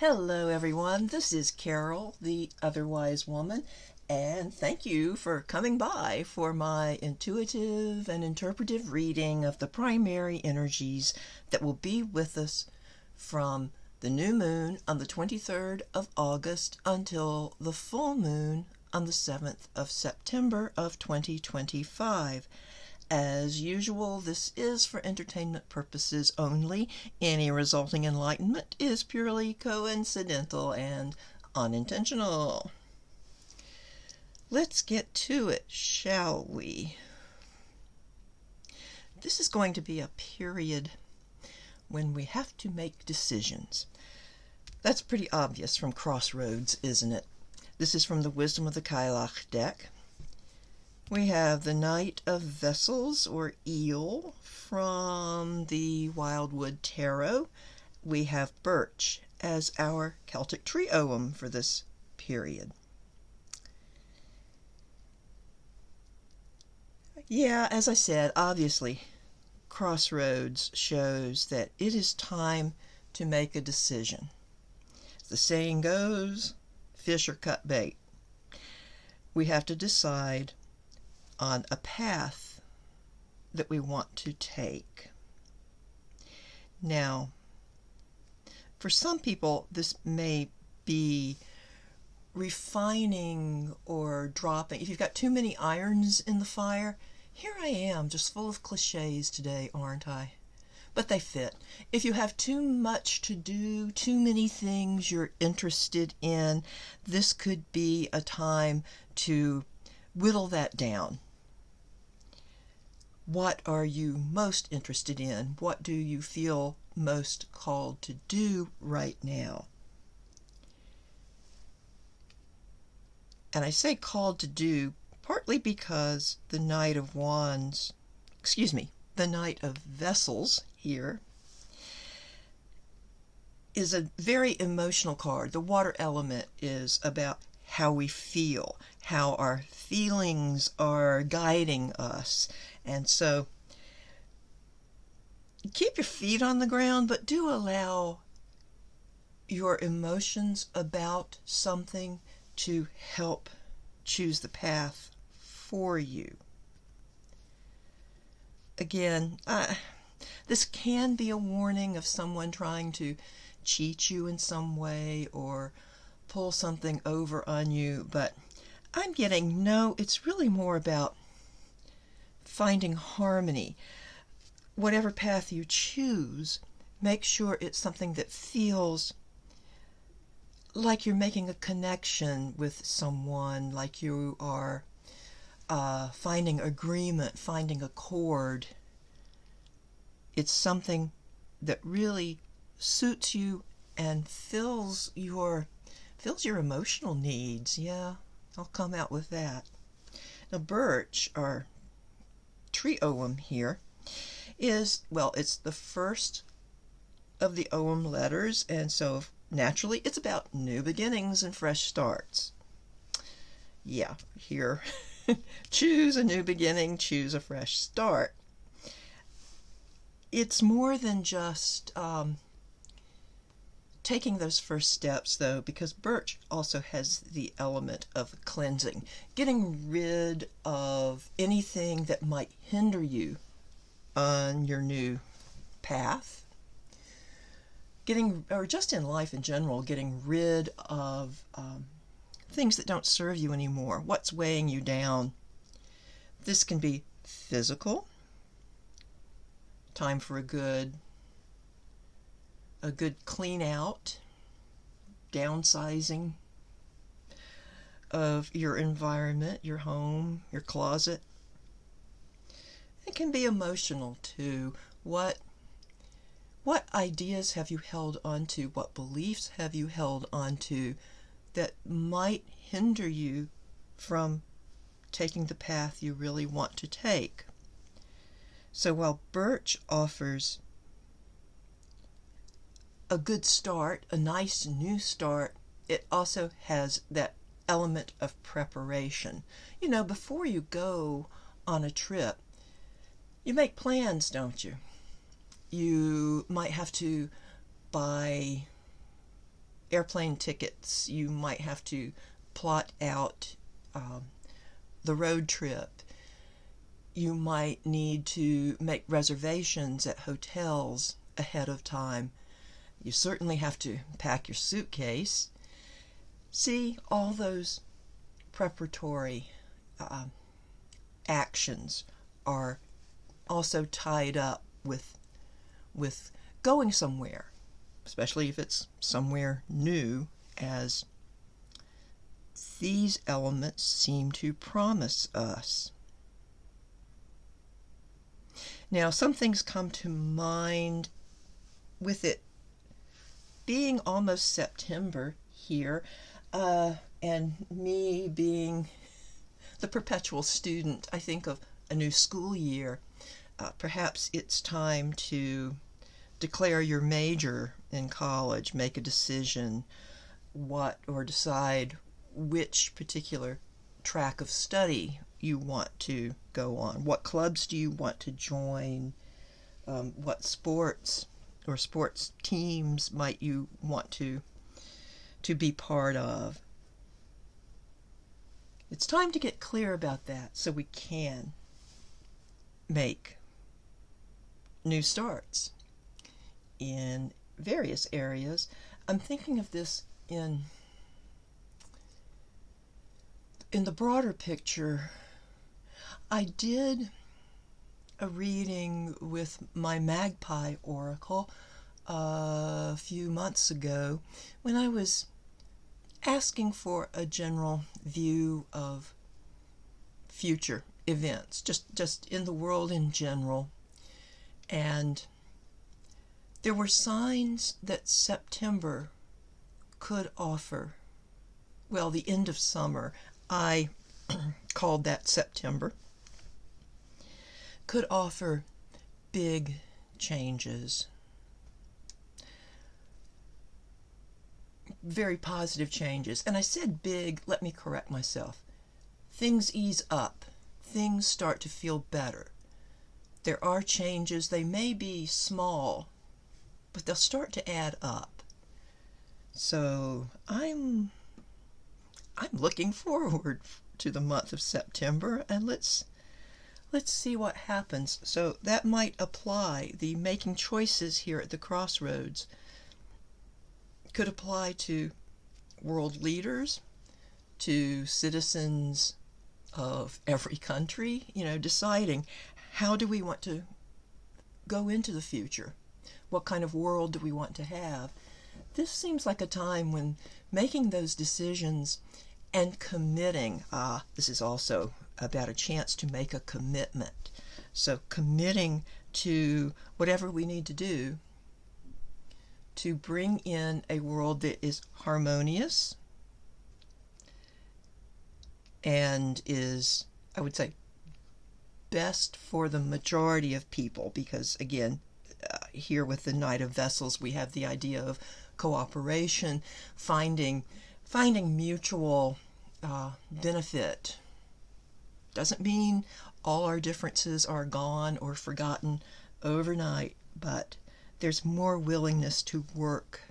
Hello everyone, this is Carol, the Otherwise Woman, and thank you for coming by for my intuitive and interpretive reading of the primary energies that will be with us from the new moon on the 23rd of August until the full moon on the 7th of September of 2025. As usual, this is for entertainment purposes only. Any resulting enlightenment is purely coincidental and unintentional. Let's get to it, shall we? This is going to be a period when we have to make decisions. That's pretty obvious from Crossroads, isn't it? This is from the Wisdom of the Cailleach deck. We have the Knight of Vessels, or Eel, from the Wildwood Tarot. We have Birch as our Celtic tree ogham for this period. Yeah, as I said, obviously, Crossroads shows that it is time to make a decision. As the saying goes, fish or cut bait. We have to decide on a path that we want to take. Now, for some people, this may be refining or dropping. If you've got too many irons in the fire, here I am, just full of cliches today, aren't I? But they fit. If you have too much to do, too many things you're interested in, this could be a time to whittle that down. What are you most interested in? What do you feel most called to do right now? And I say called to do partly because the Knight of Vessels here is a very emotional card. The water element is about how we feel, how our feelings are guiding us. And so keep your feet on the ground, but do allow your emotions about something to help choose the path for you. Again, this can be a warning of someone trying to cheat you in some way or pull something over on you, but I'm getting, no, it's really more about finding harmony. Whatever path you choose, make sure it's something that feels like you're making a connection with someone, like you are finding agreement, finding accord. It's something that really suits you and fills your emotional needs. Yeah, I'll come out with that. Now, Birch, our tree ogham here, is, well, it's the first of the ogham letters, and so naturally it's about new beginnings and fresh starts. Yeah, here, choose a new beginning, choose a fresh start. It's more than just taking those first steps, though, because Birch also has the element of cleansing, getting rid of anything that might hinder you on your new path, or just in life in general, getting rid of things that don't serve you anymore, what's weighing you down. This can be physical, time for a good clean out, downsizing of your environment, your home, your closet. It can be emotional too. What ideas have you held onto? What beliefs have you held onto that might hinder you from taking the path you really want to take? So while Birch offers a good start, a nice new start, it also has that element of preparation. You know, before you go on a trip, you make plans, don't you? You might have to buy airplane tickets. You might have to plot out the road trip. You might need to make reservations at hotels ahead of time. You certainly have to pack your suitcase. See, all those preparatory actions are also tied up with going somewhere, especially if it's somewhere new, as these elements seem to promise us. Now, some things come to mind with it being almost September here, and me being the perpetual student. I think of a new school year. Perhaps it's time to declare your major in college, make a decision or decide which particular track of study you want to go on. What clubs do you want to join? What sports or sports teams might you want to be part of? It's time to get clear about that so we can make new starts in various areas. I'm thinking of this in the broader picture. I did a reading with my magpie oracle a few months ago when I was asking for a general view of future events, just in the world in general. And there were signs that September could offer, well, the end of summer, I called that September, could offer big changes. Very positive changes. And I said big, let me correct myself. Things ease up. Things start to feel better. There are changes. They may be small, but they'll start to add up. So I'm looking forward to the month of September, and let's see what happens. So that might apply. The making choices here at the crossroads could apply to world leaders, to citizens of every country, deciding how do we want to go into the future? What kind of world do we want to have? This seems like a time when making those decisions and committing, this is also about a chance to make a commitment. So committing to whatever we need to do to bring in a world that is harmonious and is, I would say, best for the majority of people, because again, here with the Knight of Vessels, we have the idea of cooperation, finding mutual benefit. Doesn't mean all our differences are gone or forgotten overnight, but there's more willingness to work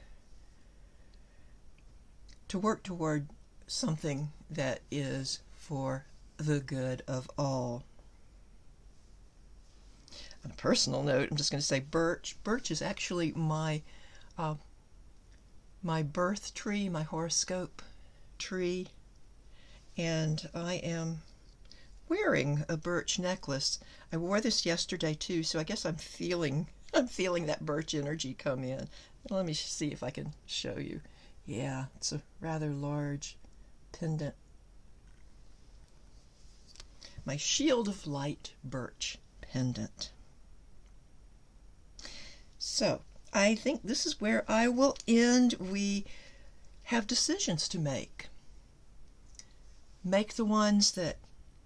toward something that is for the good of all. On a personal note, I'm just going to say birch. Birch is actually my birth tree, my horoscope tree, and I am wearing a birch necklace. I wore this yesterday too, so I guess I'm feeling that birch energy come in. Let me see if I can show you. Yeah, it's a rather large pendant. My Shield of Light birch pendant. So, I think this is where I will end. We have decisions to make. Make the ones that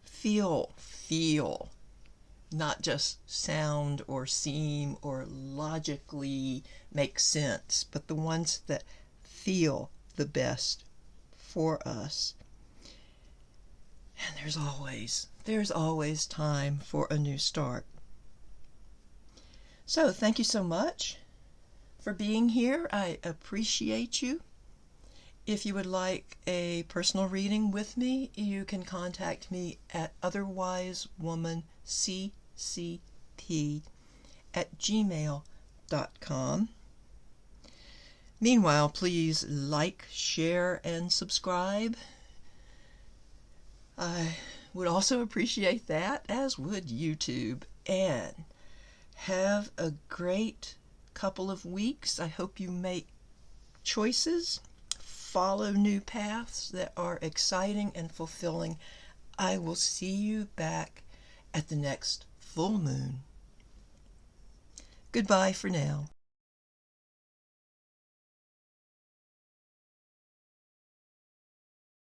feel, not just sound or seem or logically make sense, but the ones that feel the best for us. And there's always time for a new start. So thank you so much for being here. I appreciate you. If you would like a personal reading with me, you can contact me at otherwisewomanccp@gmail.com. Meanwhile, please like, share, and subscribe. I would also appreciate that, as would YouTube. And have a great couple of weeks. I hope you make choices, follow new paths that are exciting and fulfilling. I will see you back at the next full moon. Goodbye for now.